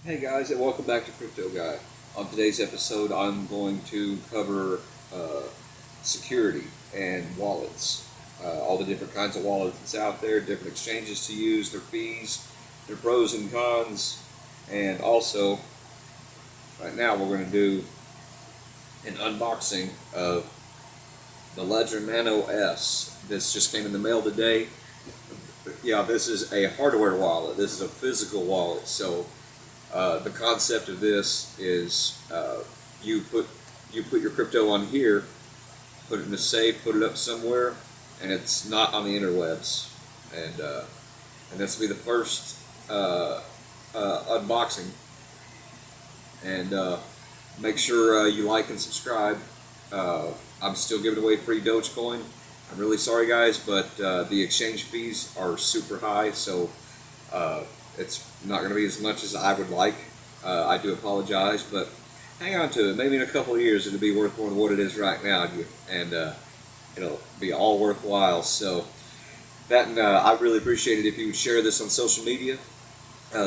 Hey guys, and welcome back to Crypto Guy. On today's episode, I'm going to cover security and wallets. All the different kinds of wallets that's out there, different exchanges to use, their fees, their pros and cons, and also, right now we're going to do an unboxing of the Ledger Nano S. This just came in the mail today. Yeah, this is a hardware wallet. This is a physical wallet, so the concept of this is you put your crypto on here, put it in a safe, put it up somewhere, and it's not on the interwebs. And this will be the first unboxing. And make sure you like and subscribe. I'm still giving away free Dogecoin. I'm really sorry, guys, but the exchange fees are super high, so it's not going to be as much as I would like. I do apologize, but hang on to it. Maybe in a couple of years it'll be worth more than what it is right now, and it'll be all worthwhile. So that, and I really appreciate it if you would share this on social media.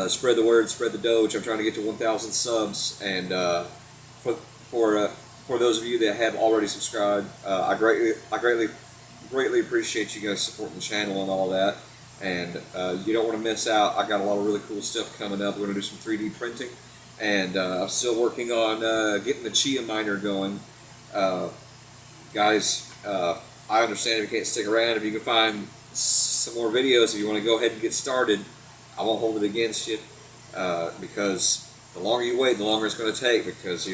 Spread the word, spread the Doge. I'm trying to get to 1,000 subs, and for those of you that have already subscribed, I greatly appreciate you guys supporting the channel and all that. And you don't want to miss out. I got a lot of really cool stuff coming up. We're going to do some 3D printing, and I'm still working on getting the Chia miner going. Guys, I understand if you can't stick around. If you can find some more videos, if you want to go ahead and get started, I won't hold it against you, because the longer you wait, the longer it's going to take, because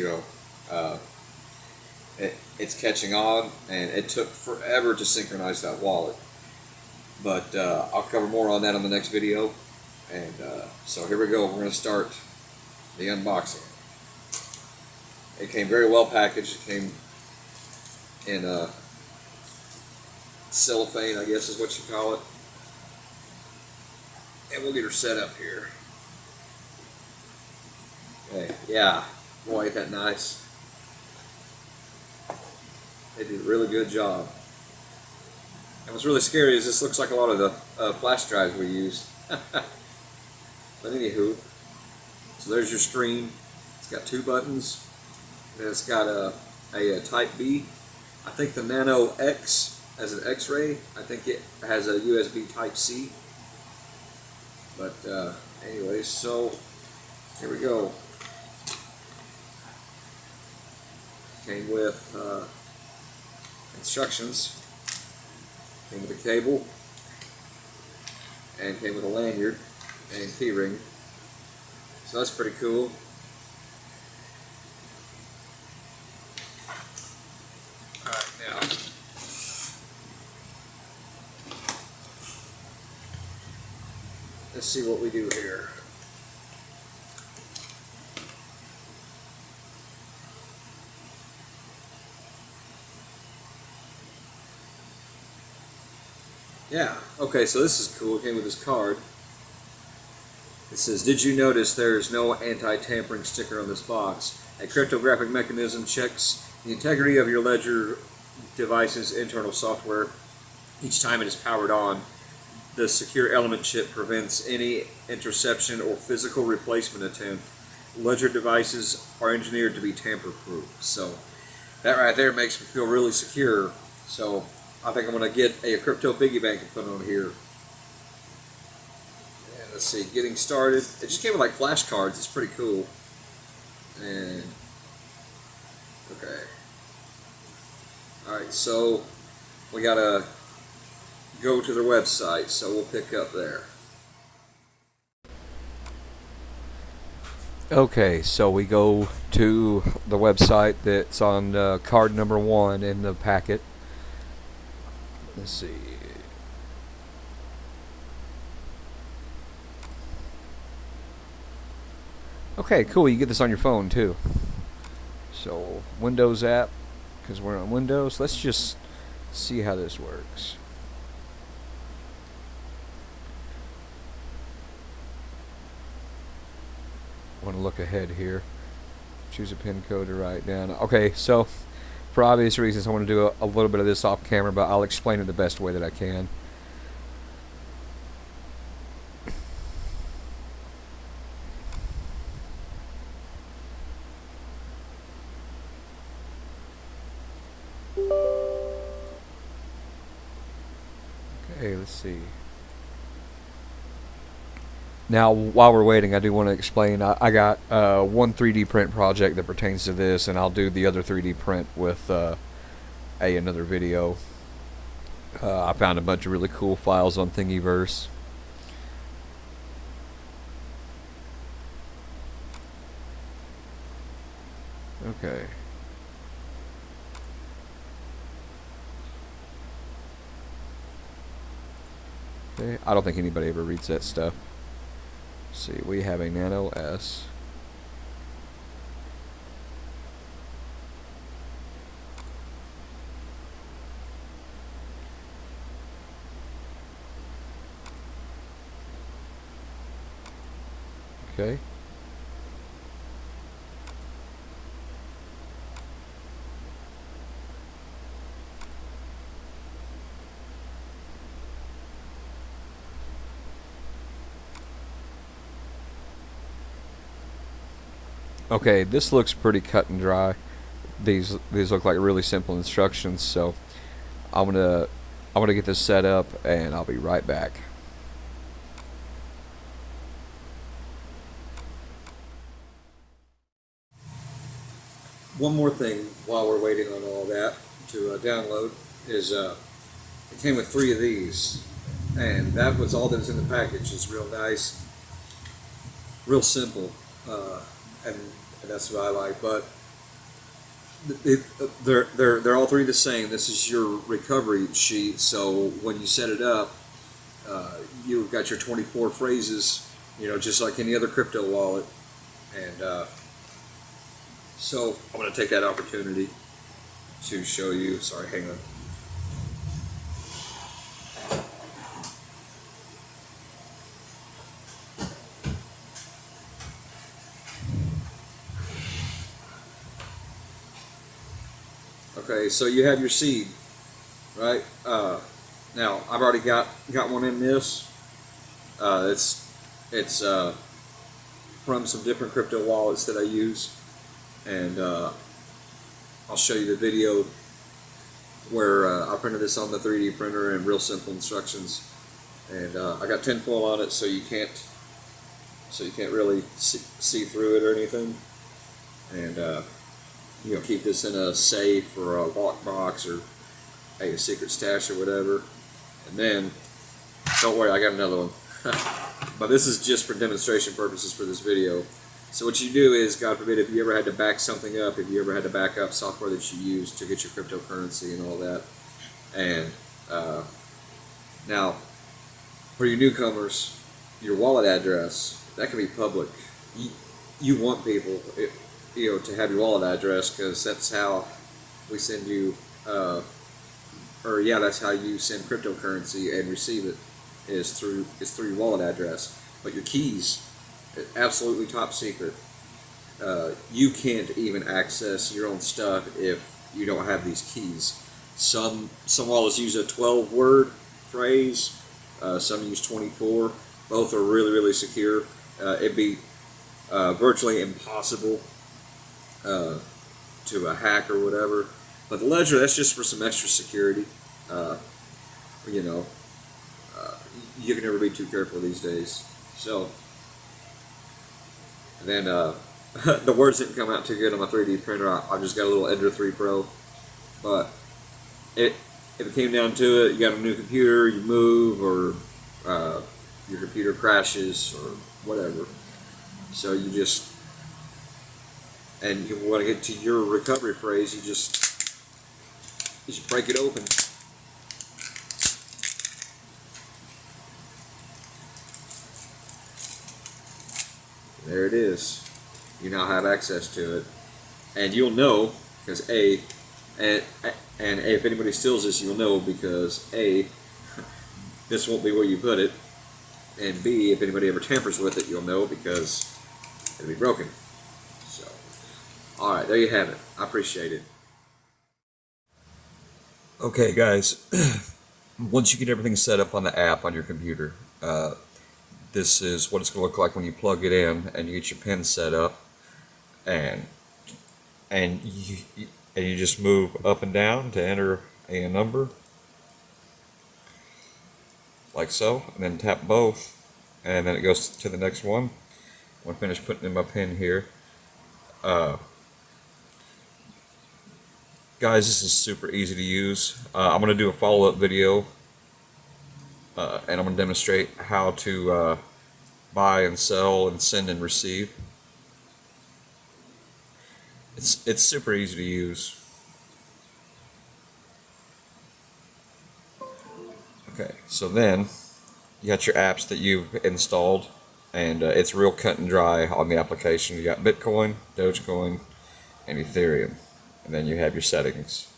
it's catching on, and it took forever to synchronize that wallet. But I'll cover more on that on the next video. And so here we go. We're going to start the unboxing. It came very well packaged. It came in cellophane, I guess is what you call it. And we'll get her set up here. Okay, yeah. Boy, ain't that nice. They did a really good job. And what's really scary is this looks like a lot of the flash drives we use. But anywho, so there's your screen. It's got 2 buttons. And it's got a Type B. I think the Nano X has an X-ray. I think it has a USB Type C. But anyway, so here we go. Came with instructions. Came with a cable, and came with a lanyard and key ring. So that's pretty cool. Alright, now let's see what we do here. Yeah, okay, so this is cool. It came with this card. It says, "Did you notice there is no anti-tampering sticker on this box? A cryptographic mechanism checks the integrity of your Ledger device's internal software each time it is powered on. The secure element chip prevents any interception or physical replacement attempt. Ledger devices are engineered to be tamper-proof." So that right there makes me feel really secure. So I think I'm going to get a crypto piggy bank and put it on here. And let's see, getting started. It just came with like flashcards. It's pretty cool. And okay. Alright, so we got to go to their website. So we'll pick up there. Okay, so we go to the website that's on card number 1 in the packet. Let's see. Okay, cool. You get this on your phone too. So Windows app, because we're on Windows. Let's just see how this works. Want to look ahead here. Choose a pin code to write down. Okay, so for obvious reasons, I want to do a little bit of this off camera, but I'll explain it the best way that I can. Okay, let's see. Now, while we're waiting, I do want to explain. I got one 3D print project that pertains to this, and I'll do the other 3D print with another video. I found a bunch of really cool files on Thingiverse. Okay. Okay. I don't think anybody ever reads that stuff. Let's see, we have a Nano S. Okay. Okay, this looks pretty cut and dry. These look like really simple instructions, so I'm gonna get this set up and I'll be right back. One more thing while we're waiting on all that to download is it came with 3 of these, and that was all that was in the package. It's real nice, real simple, and that's what I like. But they're all 3 the same. This is your recovery sheet, so when you set it up, you've got your 24 phrases, just like any other crypto wallet, and so I'm going to take that opportunity to show you. Sorry, hang on. Okay, so you have your seed, right? Now I've already got one in this. It's from some different crypto wallets that I use, and I'll show you the video where I printed this on the 3D printer and real simple instructions, and I got tinfoil on it so you can't really see through it or anything, and keep this in a safe or a lockbox or a secret stash or whatever. And then, don't worry, I got another one. But this is just for demonstration purposes for this video. So what you do is, God forbid, if you ever had to back something up, if you ever had to back up software that you use to get your cryptocurrency and all that, and now, for your newcomers, your wallet address, that can be public. You want people, to have your wallet address, because that's how we send you, that's how you send cryptocurrency and receive it, is through your wallet address. But your keys, absolutely top secret. You can't even access your own stuff if you don't have these keys. Some wallets use a 12-word phrase. Some use 24. Both are really, really secure. It'd be virtually impossible to hack or whatever. But the ledger, that's just for some extra security. You can never be too careful these days. So then the words didn't come out too good on my 3D printer. I just got a little Ender 3 Pro. But if it came down to it, you got a new computer, you move, or your computer crashes or whatever. So you just, and you want to get to your recovery phrase, you just break it open. There it is. You now have access to it, and you'll know because and if anybody steals this, you'll know because A, this won't be where you put it, and B, if anybody ever tampers with it, you'll know because it'll be broken. So, all right, there you have it. I appreciate it. Okay, guys. Once you get everything set up on the app on your computer, this is what it's going to look like when you plug it in and you get your pin set up, and you just move up and down to enter a number. like so, and then tap both, and then it goes to the next one. When I finish putting in my pin here, guys, this is super easy to use. I'm going to do a follow-up video, and I'm going to demonstrate how to buy and sell and send and receive. It's super easy to use. Okay, so then you got your apps that you've installed, and it's real cut and dry on the application. You got Bitcoin, Dogecoin, and Ethereum, and then you have your settings.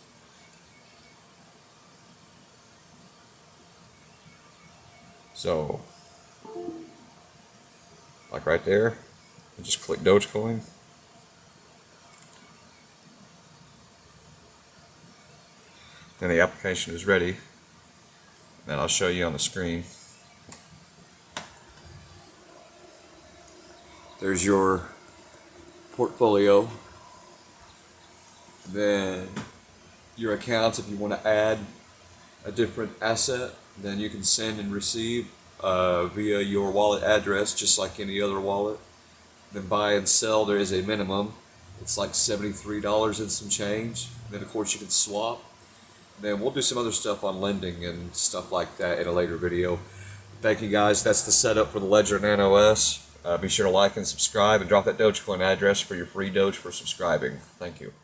So, like right there, you just click Dogecoin. Then the application is ready. Then I'll show you on the screen. There's your portfolio. Then your accounts, if you want to add a different asset, then you can send and receive via your wallet address, just like any other wallet. Then buy and sell, there is a minimum. It's like $73 and some change. Then of course you can swap. Then we'll do some other stuff on lending and stuff like that in a later video. Thank you guys. That's the setup for the Ledger Nano S. Be sure to like and subscribe and drop that Dogecoin address for your free Doge for subscribing. Thank you.